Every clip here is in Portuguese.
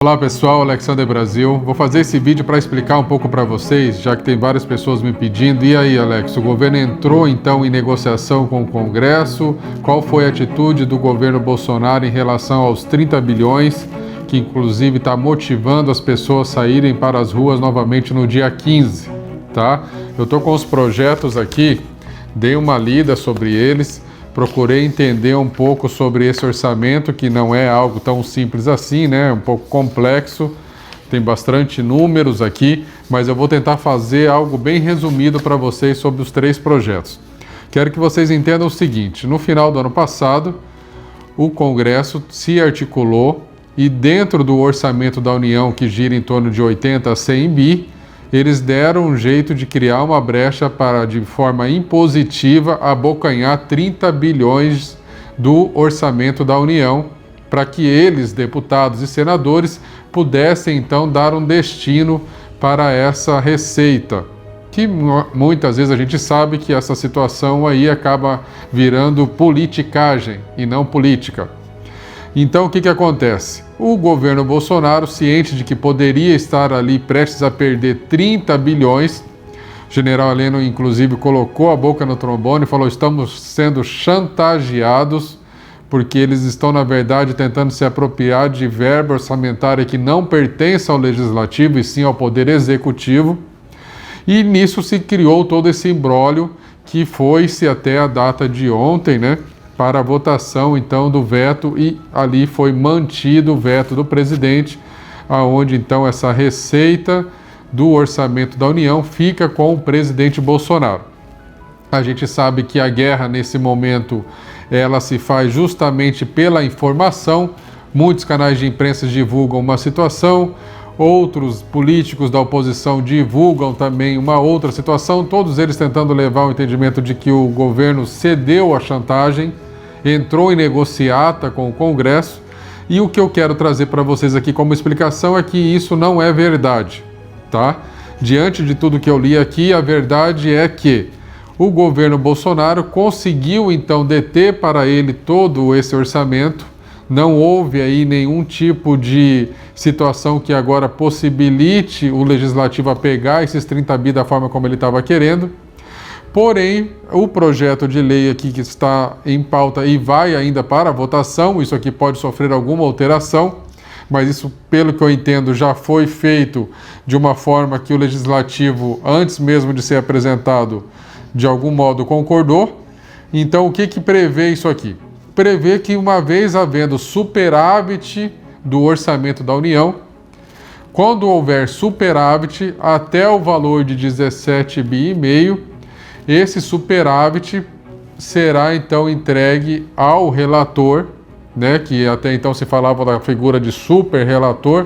Olá pessoal, Alexander Brasil. Vou fazer esse vídeo para explicar um pouco para vocês, já que tem várias pessoas me pedindo. E aí, Alex, o governo entrou então em negociação com o Congresso? Qual foi a atitude do governo Bolsonaro em relação aos 30 bilhões, que inclusive está motivando as pessoas a saírem para as ruas novamente no dia 15, tá? Eu estou com os projetos aqui, dei uma lida sobre eles. Procurei entender um pouco sobre esse orçamento, que não é algo tão simples assim, né? É um pouco complexo, tem bastante números aqui, mas eu vou tentar fazer algo bem resumido para vocês sobre os três projetos. Quero que vocês entendam o seguinte: no final do ano passado, o Congresso se articulou e dentro do orçamento da União, que gira em torno de 80 a 100 bi, eles deram um jeito de criar uma brecha para, de forma impositiva, abocanhar 30 bilhões do orçamento da União, para que eles, deputados e senadores, pudessem então dar um destino para essa receita, que muitas vezes a gente sabe que essa situação aí acaba virando politicagem e não política. Então o que acontece? O governo Bolsonaro, ciente de que poderia estar ali prestes a perder 30 bilhões, o general Heleno inclusive colocou a boca no trombone e falou: estamos sendo chantageados porque eles estão na verdade tentando se apropriar de verba orçamentária que não pertence ao legislativo e sim ao poder executivo. E nisso se criou todo esse imbróglio que foi-se até a data de ontem, né? Para a votação então do veto, e ali foi mantido o veto do presidente, aonde então essa receita do orçamento da União fica com o presidente Bolsonaro. A gente sabe que a guerra nesse momento ela se faz justamente pela informação. Muitos canais de imprensa divulgam uma situação, outros políticos da oposição divulgam também uma outra situação, todos eles tentando levar ao entendimento de que o governo cedeu à chantagem, entrou em negociata com o Congresso. E o que eu quero trazer para vocês aqui como explicação é que isso não é verdade, tá? Diante de tudo que eu li aqui, a verdade é que o governo Bolsonaro conseguiu então deter para ele todo esse orçamento. Não houve aí nenhum tipo de situação que agora possibilite o legislativo a pegar esses 30 bi da forma como ele estava querendo. Porém, o projeto de lei aqui que está em pauta e vai ainda para a votação, isso aqui pode sofrer alguma alteração, mas isso, pelo que eu entendo, já foi feito de uma forma que o legislativo, antes mesmo de ser apresentado, de algum modo concordou. Então, o que prevê isso aqui? Prevê que, uma vez havendo superávit do orçamento da União, quando houver superávit até o valor de 17,5 bi, esse superávit será então entregue ao relator, né, que até então se falava da figura de super-relator.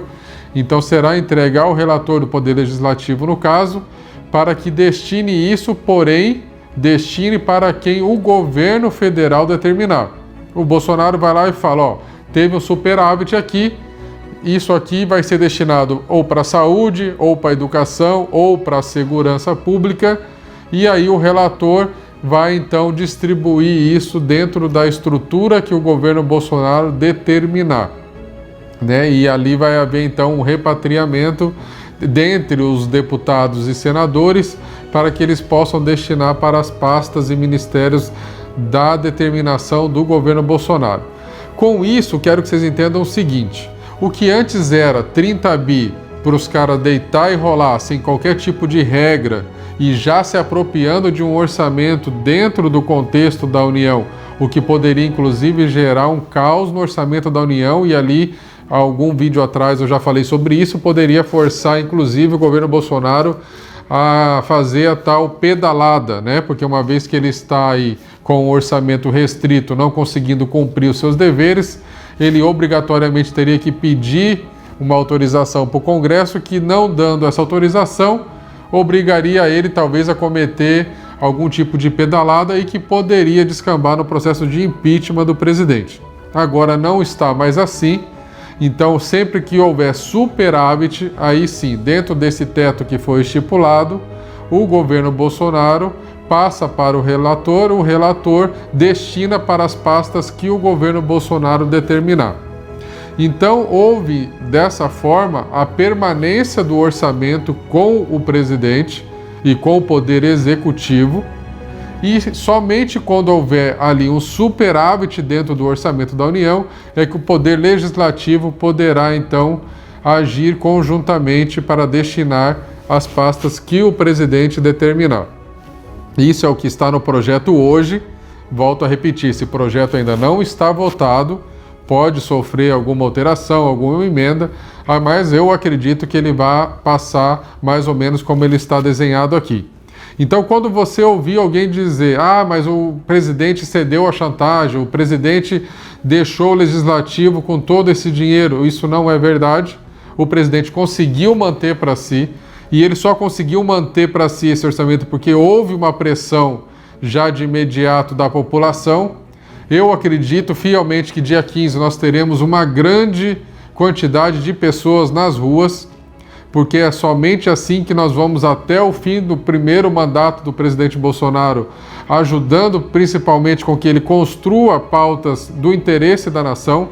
Então será entregue ao relator do Poder Legislativo, no caso, para que destine isso, porém, destine para quem o governo federal determinar. O Bolsonaro vai lá e fala: ó, teve um superávit aqui, isso aqui vai ser destinado ou para a saúde, ou para a educação, ou para a segurança pública. E aí o relator vai então distribuir isso dentro da estrutura que o governo Bolsonaro determinar, né? E ali vai haver então um repatriamento dentre os deputados e senadores para que eles possam destinar para as pastas e ministérios da determinação do governo Bolsonaro. Com isso, quero que vocês entendam o seguinte: o que antes era 30 bi para os caras deitar e rolar sem qualquer tipo de regra e já se apropriando de um orçamento dentro do contexto da União, o que poderia inclusive gerar um caos no orçamento da União, e ali, algum vídeo atrás eu já falei sobre isso, poderia forçar inclusive o governo Bolsonaro a fazer a tal pedalada, né? Porque uma vez que ele está aí com o orçamento restrito, não conseguindo cumprir os seus deveres, ele obrigatoriamente teria que pedir uma autorização para o Congresso, que, não dando essa autorização, obrigaria ele talvez a cometer algum tipo de pedalada e que poderia descambar no processo de impeachment do presidente. Agora não está mais assim. Então, sempre que houver superávit, aí sim, dentro desse teto que foi estipulado, o governo Bolsonaro passa para o relator destina para as pastas que o governo Bolsonaro determinar. Então, houve, dessa forma, a permanência do orçamento com o presidente e com o poder executivo, e somente quando houver ali um superávit dentro do orçamento da União é que o poder legislativo poderá, então, agir conjuntamente para destinar as pastas que o presidente determinar. Isso é o que está no projeto hoje. Volto a repetir, esse projeto ainda não está votado, pode sofrer alguma alteração, alguma emenda, mas eu acredito que ele vai passar mais ou menos como ele está desenhado aqui. Então, quando você ouvir alguém dizer, mas o presidente cedeu à chantagem, o presidente deixou o legislativo com todo esse dinheiro, isso não é verdade. O presidente conseguiu manter para si, e ele só conseguiu manter para si esse orçamento porque houve uma pressão já de imediato da população. Eu acredito fielmente que dia 15 nós teremos uma grande quantidade de pessoas nas ruas, porque é somente assim que nós vamos até o fim do primeiro mandato do presidente Bolsonaro, ajudando principalmente com que ele construa pautas do interesse da nação.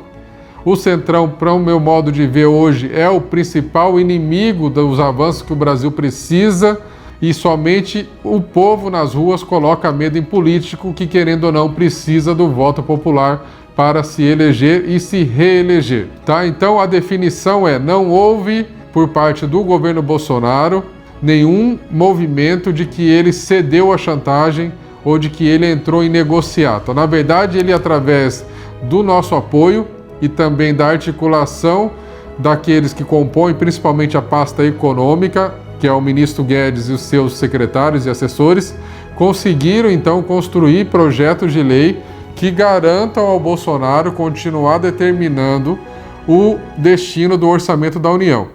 O Centrão, para o meu modo de ver hoje, é o principal inimigo dos avanços que o Brasil precisa, e somente o povo nas ruas coloca medo em político que, querendo ou não, precisa do voto popular para se eleger e se reeleger. Tá? Então a definição é: não houve, por parte do governo Bolsonaro, nenhum movimento de que ele cedeu à chantagem ou de que ele entrou em negociata. Na verdade, ele, através do nosso apoio e também da articulação daqueles que compõem principalmente a pasta econômica, que é o ministro Guedes e os seus secretários e assessores, conseguiram então construir projetos de lei que garantam ao Bolsonaro continuar determinando o destino do orçamento da União.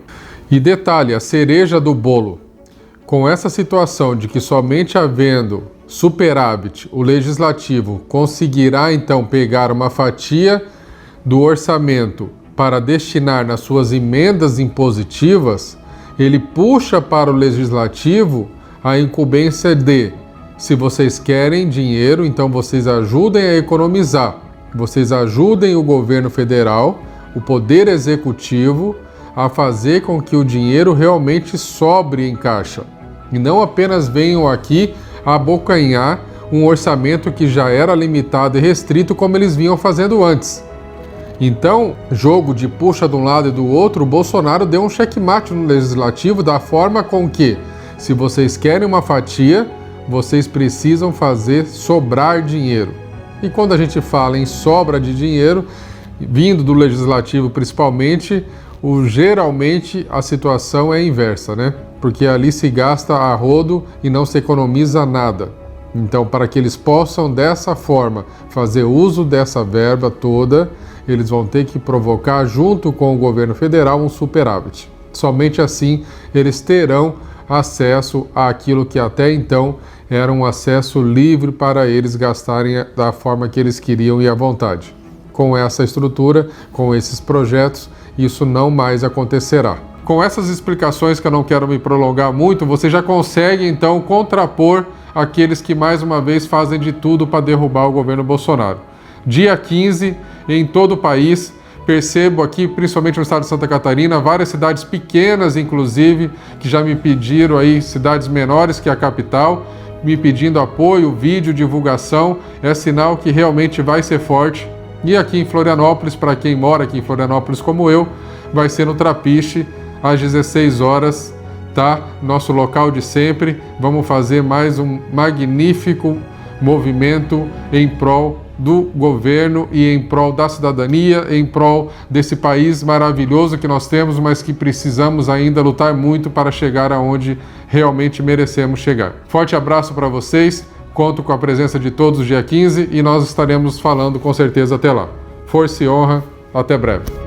E detalhe, a cereja do bolo: com essa situação de que somente havendo superávit, o legislativo conseguirá então pegar uma fatia do orçamento para destinar nas suas emendas impositivas, ele puxa para o legislativo a incumbência de: se vocês querem dinheiro, então vocês ajudem a economizar, vocês ajudem o governo federal, o poder executivo, a fazer com que o dinheiro realmente sobre em caixa. E não apenas venham aqui abocanhar um orçamento que já era limitado e restrito como eles vinham fazendo antes. Então, jogo de puxa de um lado e do outro, o Bolsonaro deu um checkmate no legislativo da forma com que, se vocês querem uma fatia, vocês precisam fazer sobrar dinheiro. E quando a gente fala em sobra de dinheiro, vindo do legislativo principalmente, geralmente a situação é inversa, né? Porque ali se gasta a rodo e não se economiza nada. Então, para que eles possam dessa forma fazer uso dessa verba toda, eles vão ter que provocar, junto com o governo federal, um superávit. Somente assim eles terão acesso àquilo que até então era um acesso livre para eles gastarem da forma que eles queriam e à vontade. Com essa estrutura, com esses projetos, isso não mais acontecerá. Com essas explicações, que eu não quero me prolongar muito, você já consegue então contrapor aqueles que mais uma vez fazem de tudo para derrubar o governo Bolsonaro. Dia 15, em todo o país, percebo aqui, principalmente no estado de Santa Catarina, várias cidades pequenas, inclusive, que já me pediram aí, cidades menores que a capital, me pedindo apoio, vídeo, divulgação. É sinal que realmente vai ser forte. E aqui em Florianópolis, para quem mora aqui em Florianópolis como eu, vai ser no Trapiche, às 16 horas, tá? Nosso local de sempre. Vamos fazer mais um magnífico movimento em prol do governo e em prol da cidadania, em prol desse país maravilhoso que nós temos, mas que precisamos ainda lutar muito para chegar aonde realmente merecemos chegar. Forte abraço para vocês, conto com a presença de todos dia 15 e nós estaremos falando com certeza até lá. Força e honra, até breve.